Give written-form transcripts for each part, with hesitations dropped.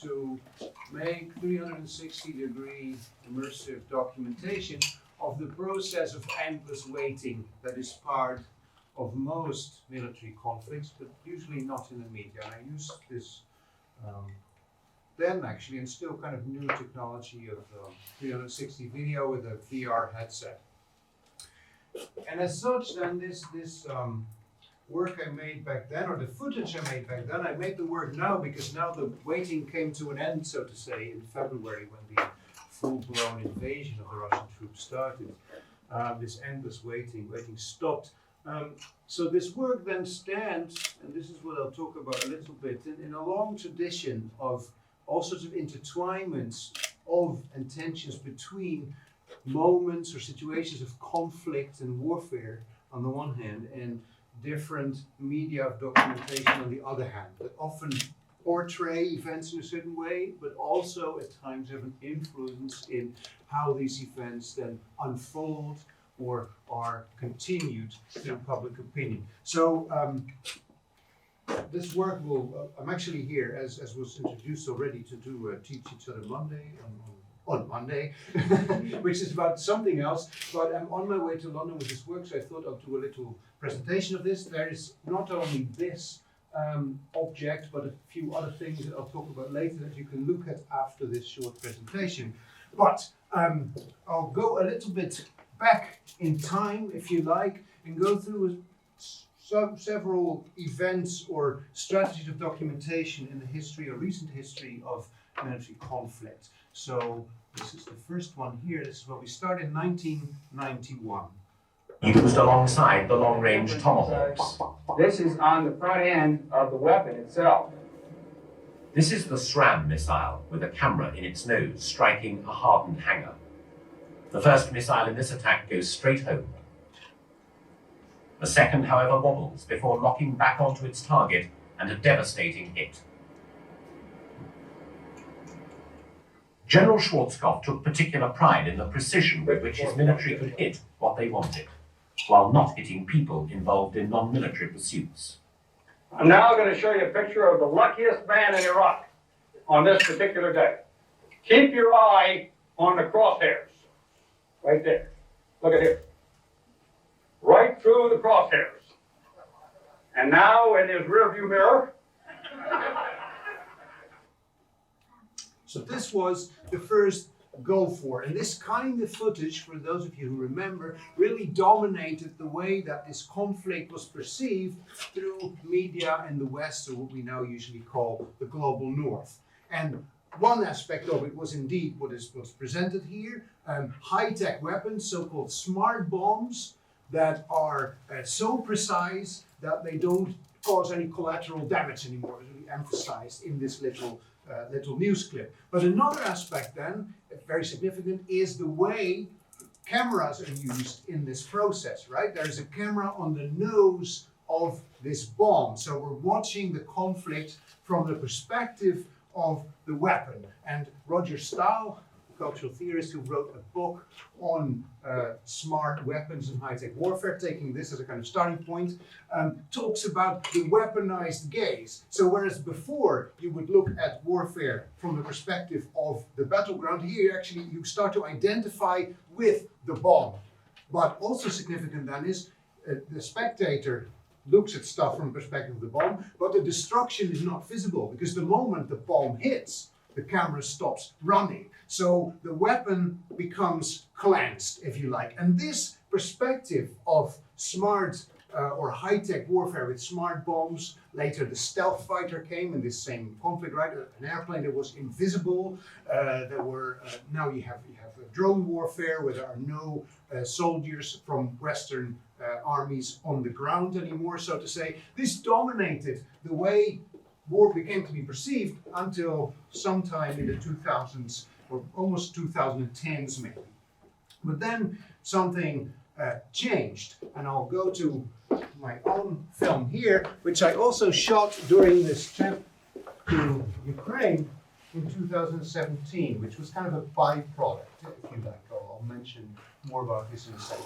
to make 360-degree immersive documentation of the process of endless waiting that is part of most military conflicts, but usually not in the media. And I used this then actually, and still kind of new technology of 360 video with a VR headset. And as such, then this work I made back then, or the footage I made back then, I made the work now because now the waiting came to an end, so to say, in February when the full-blown invasion of the Russian troops started. This endless waiting stopped. So this work then stands, and this is what I'll talk about a little bit, in a long tradition of all sorts of intertwinements of and tensions between moments or situations of conflict and warfare on the one hand, and different media of documentation on the other hand, that often portray events in a certain way, but also at times have an influence in how these events then unfold or are continued through public opinion. So this work will, I'm actually here, as was introduced already, to do Teach Each Other Monday on Monday, which is about something else, but I'm on my way to London with this work, so I thought I'll do a little presentation of this. There is not only this object, but a few other things that I'll talk about later that you can look at after this short presentation. But I'll go a little bit back in time, if you like, and go through several events or strategies of documentation in the history or recent history of military conflict. So this is the first one here. This is where we start in 1991. Used alongside the long-range tomahawks. This is on the front end of the weapon itself. This is the SRAM missile with a camera in its nose striking a hardened hangar. The first missile in this attack goes straight home. The second, however, wobbles before locking back onto its target and a devastating hit. General Schwarzkopf took particular pride in the precision with which his military could hit what they wanted, while not hitting people involved in non-military pursuits. I'm now going to show you a picture of the luckiest man in Iraq on this particular day. Keep your eye on the crosshairs. Right there. Look at here. Right through the crosshairs. And now in his rearview mirror. So this was the first go for, and this kind of footage, for those of you who remember, really dominated the way that this conflict was perceived through media in the West, or what we now usually call the global North. And one aspect of it was indeed what's presented here, high-tech weapons, so-called smart bombs, that are so precise that they don't cause any collateral damage anymore. It's really emphasized in this little news clip. But another aspect then, very significant, is the way cameras are used in this process, right? There's a camera on the nose of this bomb. So we're watching the conflict from the perspective of the weapon. And Roger Stahl, a cultural theorist who wrote a book on smart weapons and high-tech warfare, taking this as a kind of starting point, talks about the weaponized gaze. So whereas before you would look at warfare from the perspective of the battleground, here actually you start to identify with the bomb. But also significant then is the spectator looks at stuff from the perspective of the bomb, but the destruction is not visible because the moment the bomb hits, the camera stops running. So the weapon becomes cleansed, if you like. And this perspective of smart or high-tech warfare with smart bombs, later the stealth fighter came in this same conflict, right? An airplane that was invisible. Now you have drone warfare where there are no soldiers from Western armies on the ground anymore, so to say. This dominated the way war became to be perceived until sometime in the 2000s or almost 2010s maybe. But then something changed, and I'll go to my own film here, which I also shot during this trip to Ukraine in 2017, which was kind of a byproduct, if you like. I'll mention more about this in a second.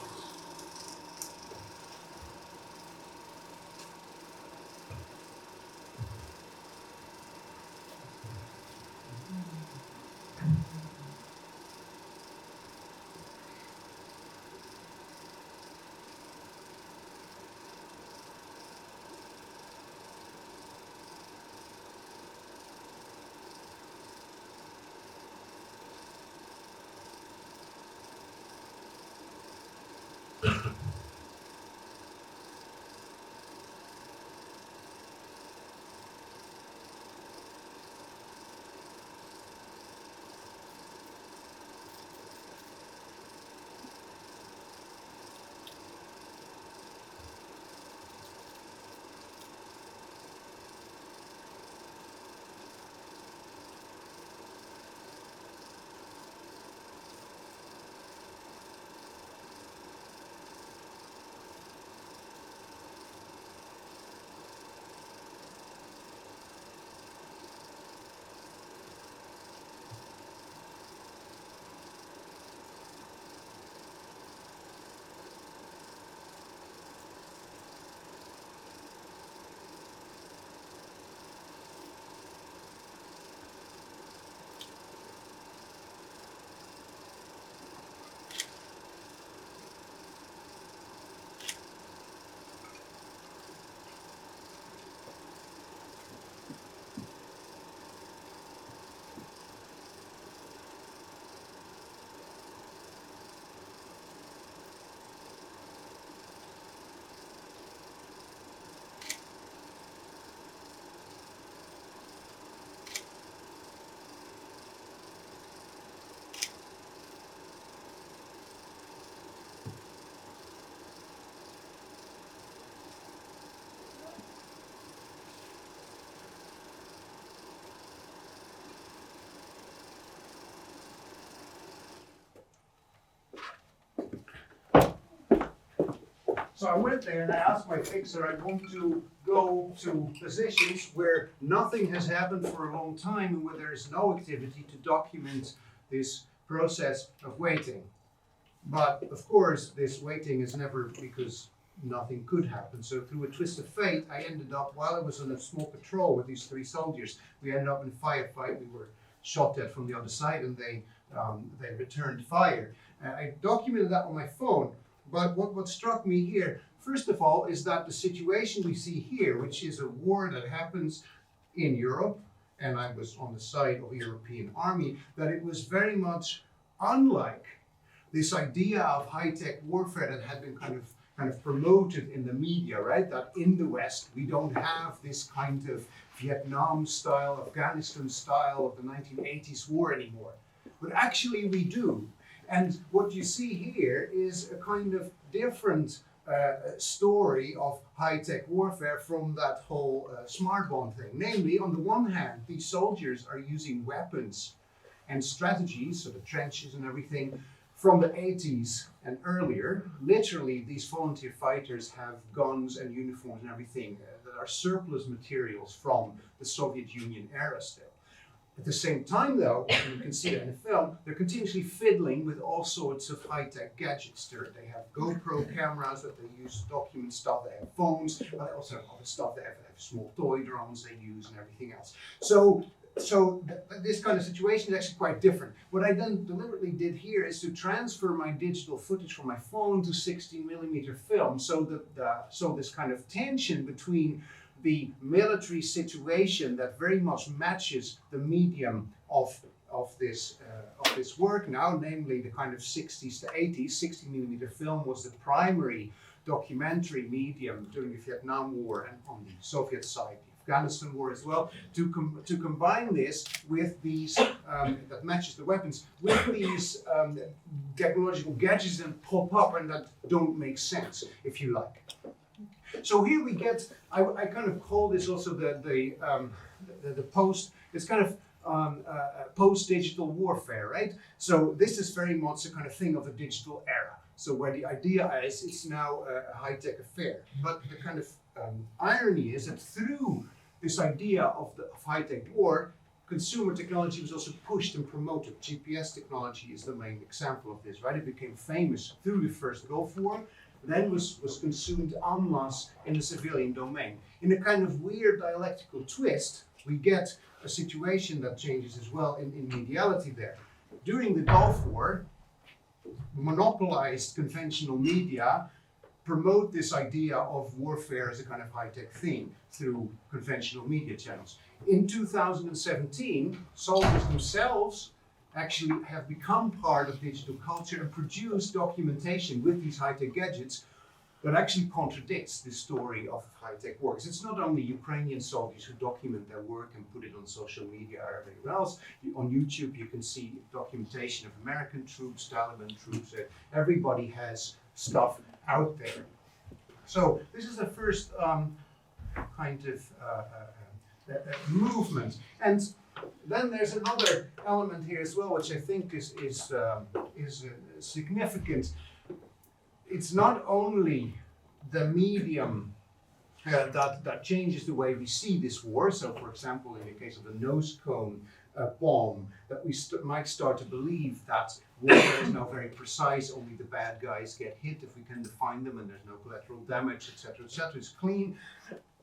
So I went there and I asked my fixer, I want to go to positions where nothing has happened for a long time and where there is no activity to document this process of waiting. But of course, this waiting is never, because nothing could happen. So through a twist of fate, I ended up, while I was on a small patrol with these 3 soldiers, we ended up in a firefight. We were shot at from the other side and they returned fire. I documented that on my phone. But what struck me here, first of all, is that the situation we see here, which is a war that happens in Europe, and I was on the side of the European army, that it was very much unlike this idea of high-tech warfare that had been kind of promoted in the media, right? That in the West, we don't have this kind of Vietnam style, Afghanistan style of the 1980s war anymore. But actually we do. And what you see here is a kind of different story of high-tech warfare from that whole smart bomb thing. Namely, on the one hand, these soldiers are using weapons and strategies, so the trenches and everything, from the 80s and earlier. Literally, these volunteer fighters have guns and uniforms and everything that are surplus materials from the Soviet Union era still. At the same time, though, and you can see it in the film, they're continuously fiddling with all sorts of high-tech gadgets. They have GoPro cameras that they use to document stuff. They have phones, but they also have other stuff. They have small toy drones they use and everything else. So this kind of situation is actually quite different. What I then deliberately did here is to transfer my digital footage from my phone to 16mm film, so this kind of tension between the military situation that very much matches the medium of this work now, namely the kind of 60s to 80s. 16mm film was the primary documentary medium during the Vietnam War and on the Soviet side, the Afghanistan War as well, to combine this with these, that matches the weapons, with these technological gadgets that pop up and that don't make sense, if you like. So here we get, I kind of call this also the post, it's kind of post-digital warfare, right? So this is very much a kind of thing of a digital era. So where the idea is, it's now a high-tech affair. But the kind of irony is that through this idea of high-tech war, consumer technology was also pushed and promoted. GPS technology is the main example of this, right? It became famous through the first Gulf War, then was consumed en masse in the civilian domain. In a kind of weird dialectical twist, we get a situation that changes as well in mediality there. During the Gulf War, monopolized conventional media promote this idea of warfare as a kind of high-tech thing through conventional media channels. In 2017, soldiers themselves actually have become part of digital culture and produce documentation with these high-tech gadgets that actually contradicts this story of high-tech war. Because it's not only Ukrainian soldiers who document their work and put it on social media or everywhere else. On YouTube you can see documentation of American troops, Taliban troops. Everybody has stuff out there. So this is the first kind of movement. And then there's another element here as well, which I think is significant. It's not only the medium that changes the way we see this war. So, for example, in the case of the nose cone bomb, that we might start to believe that warfare is now very precise. Only the bad guys get hit if we can define them, and there's no collateral damage, etc., etc. It's clean.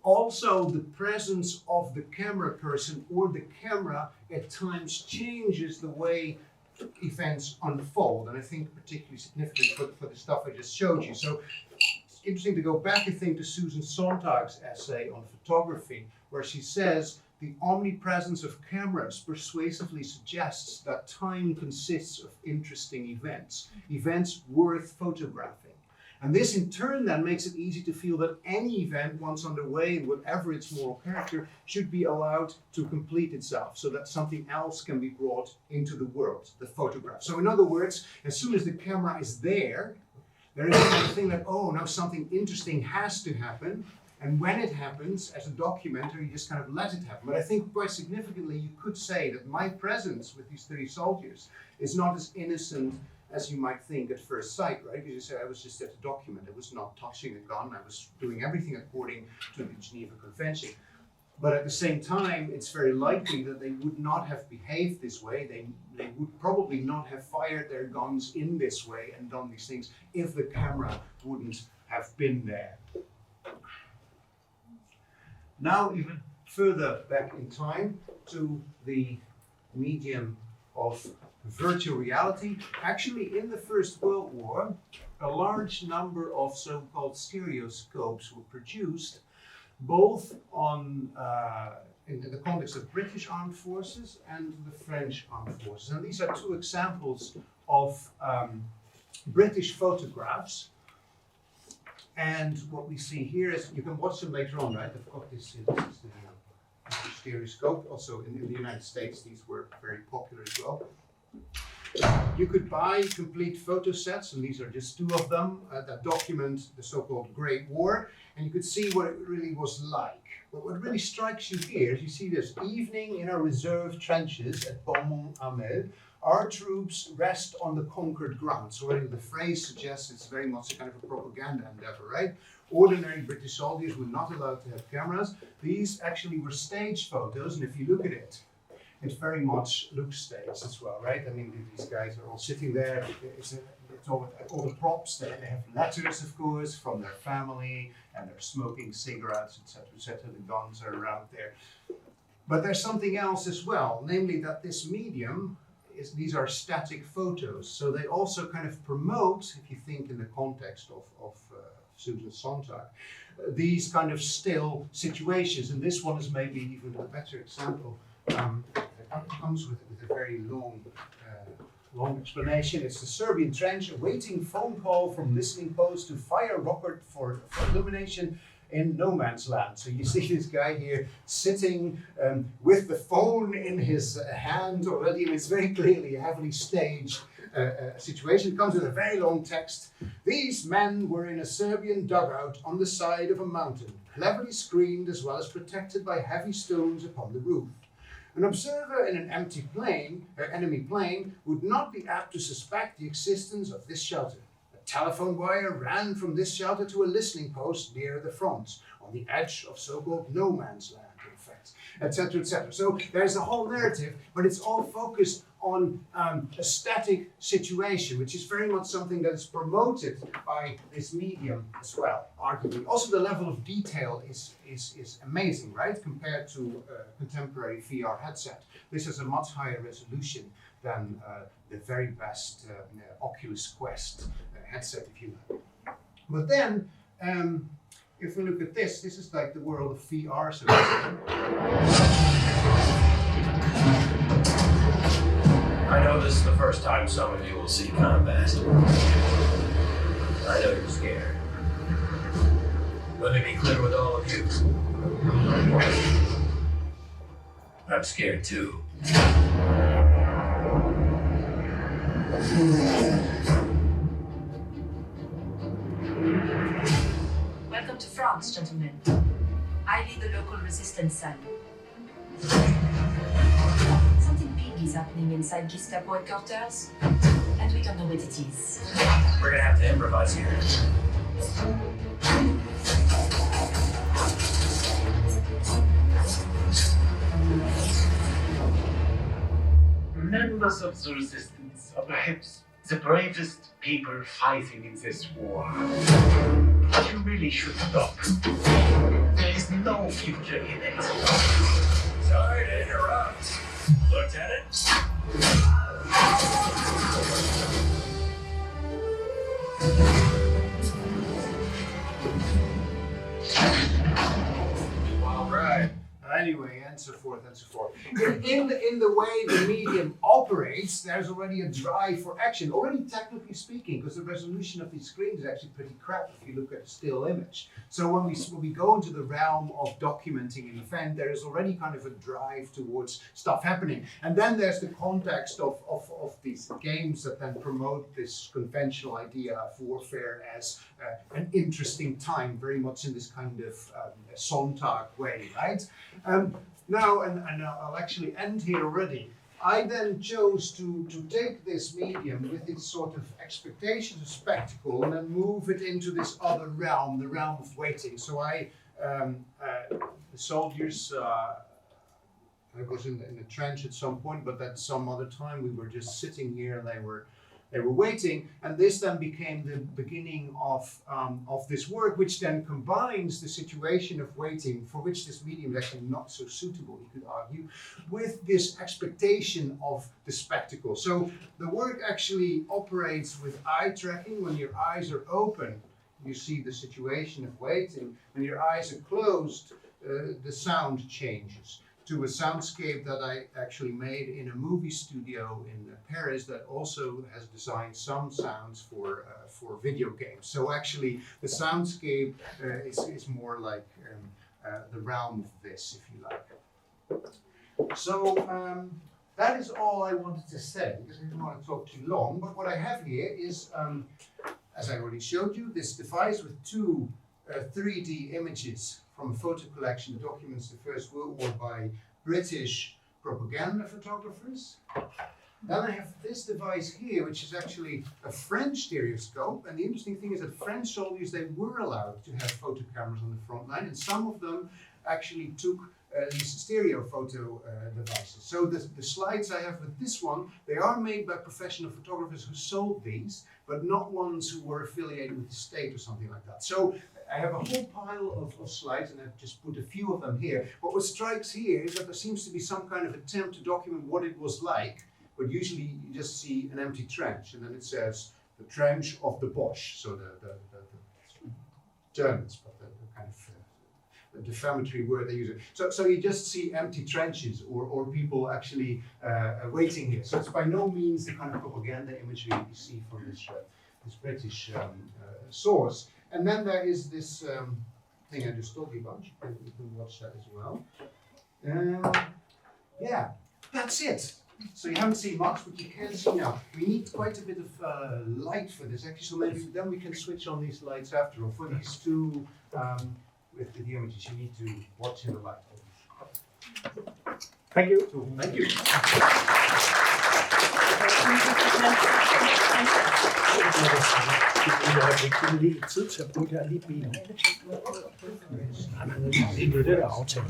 Also, the presence of the camera person or the camera at times changes the way events unfold, and I think particularly significant for the stuff I just showed you. So it's interesting to go back, I think, to Susan Sontag's essay on photography, where she says the omnipresence of cameras persuasively suggests that time consists of interesting events worth photographing. And this in turn then makes it easy to feel that any event once underway, and whatever its moral character, should be allowed to complete itself, so that something else can be brought into the world, the photograph. So in other words, as soon as the camera is there is a kind of thing that, oh, now something interesting has to happen. And when it happens, as a documenter, you just kind of let it happen. But I think quite significantly, you could say that my presence with these 3 soldiers is not as innocent as you might think at first sight, right? Because you say, I was just at a document, I was not touching a gun, I was doing everything according to the Geneva Convention. But at the same time, it's very likely that they would not have behaved this way. They would probably not have fired their guns in this way and done these things if the camera wouldn't have been there. Now, even further back in time to the medium of virtual reality. Actually, in the First World War, a large number of so-called stereoscopes were produced, both on in the context of British armed forces and the French armed forces. And these are two examples of British photographs. And what we see here is, you can watch them later on, right? I've got this is the stereoscope. Also in the United States, these were very popular as well. You could buy complete photo sets, and these are just two of them, that document the so-called Great War, and you could see what it really was like. But what really strikes you here is you see this evening in our reserve trenches at Beaumont-Hamel. Our troops rest on the conquered ground. So already the phrase suggests it's very much a kind of a propaganda endeavor, right? Ordinary British soldiers were not allowed to have cameras. These actually were stage photos, and if you look at it, it very much looks staged as well, right? I mean, these guys are all sitting there. It's all the props. They have letters, of course, from their family, and they're smoking cigarettes, etc., etc. The guns are around there. But there's something else as well, namely that this medium, these are static photos. So they also kind of promote, if you think in the context of Susan Sontag, these kind of still situations. And this one is maybe even a better example. It comes with a very long explanation. It's the Serbian trench, awaiting phone call from listening post to fire rocket for illumination in no man's land. So you see this guy here sitting with the phone in his hand already, and it's very clearly a heavily staged situation. It comes with a very long text. These men were in a Serbian dugout on the side of a mountain, cleverly screened as well as protected by heavy stones upon the roof. An observer in an empty plane, enemy plane, would not be apt to suspect the existence of this shelter. A telephone wire ran from this shelter to a listening post near the front, on the edge of so-called no man's land, in fact, etc., etc. So there's a whole narrative, but it's all focused on a static situation, which is very much something that is promoted by this medium as well, arguably. Also, the level of detail is amazing, right? Compared to contemporary VR headset. This has a much higher resolution than the very best Oculus Quest headset, if you like. But then, if we look at this is like the world of VR. So I know this is the first time some of you will see combat. I know you're scared. Let me be clear with all of you. I'm scared too. Welcome to France, gentlemen. I lead the local resistance cell. Something big is happening inside Gestapo headquarters, and we don't know what it is. We're gonna have to improvise here. Members of the resistance are perhaps the bravest people fighting in this war. But you really should stop. There is no future in it. Sorry to interrupt. Lieutenant? All right. Anyway, and so forth and so forth. In the way the medium operates, there's already a drive for action. Already technically speaking, because the resolution of these screens is actually pretty crap if you look at a still image. So when we go into the realm of documenting an event, there is already kind of a drive towards stuff happening. And then there's the context of these games that then promote this conventional idea of warfare as an interesting time, very much in this kind of Sontag way, right? Now, and I'll actually end here already. I then chose to take this medium with its sort of expectations of spectacle and then move it into this other realm, the realm of waiting. So the soldiers, I was in the trench at some point, but at some other time we were just sitting here and they were waiting, and this then became the beginning of this work, which then combines the situation of waiting, for which this medium is actually not so suitable, you could argue, with this expectation of the spectacle. So the work actually operates with eye tracking. When your eyes are open, you see the situation of waiting. When your eyes are closed, the sound changes to a soundscape that I actually made in a movie studio in Paris that also has designed some sounds for video games. So actually the soundscape is more like the realm of this, if you like. So that is all I wanted to say, because I didn't want to talk too long, but what I have here is, as I already showed you, this device with two 3D images from a photo collection that documents the First World War by British propaganda photographers. Then I have this device here, which is actually a French stereoscope. And the interesting thing is that French soldiers, they were allowed to have photo cameras on the front line, and some of them actually took these stereo photo devices. So the slides I have with this one, they are made by professional photographers who sold these, but not ones who were affiliated with the state or something like that. So I have a whole pile of slides, and I've just put a few of them here. But what strikes here is that there seems to be some kind of attempt to document what it was like, but usually you just see an empty trench, and then it says the trench of the Bosch, so the Germans, but the kind of the defamatory word they use. So you just see empty trenches or people actually waiting here. So it's by no means the kind of propaganda imagery you see from this British source. And then there is this thing I just told you about. You can watch that as well. Yeah, that's it. So you haven't seen much, but you can see now. We need quite a bit of light for this, actually. So maybe then we can switch on these lights after all. For these two, with the images, you need to watch in the light. Thank you. So, thank you. Jeg har ikke lige tid til at bruge det her lige bilen. Nej, men det er det, der er aftalt.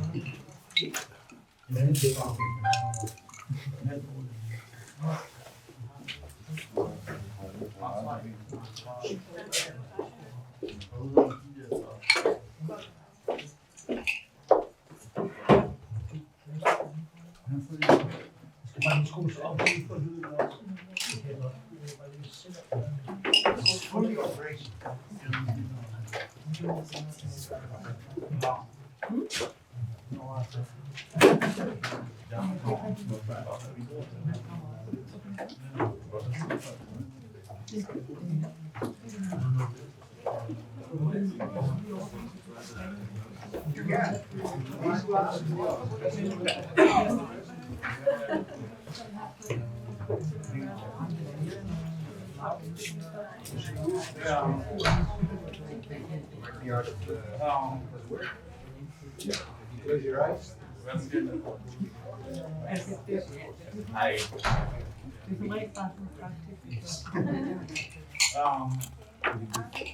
It's fully operational. Yeah. These glasses as well. The art of work. Yeah. You close your eyes.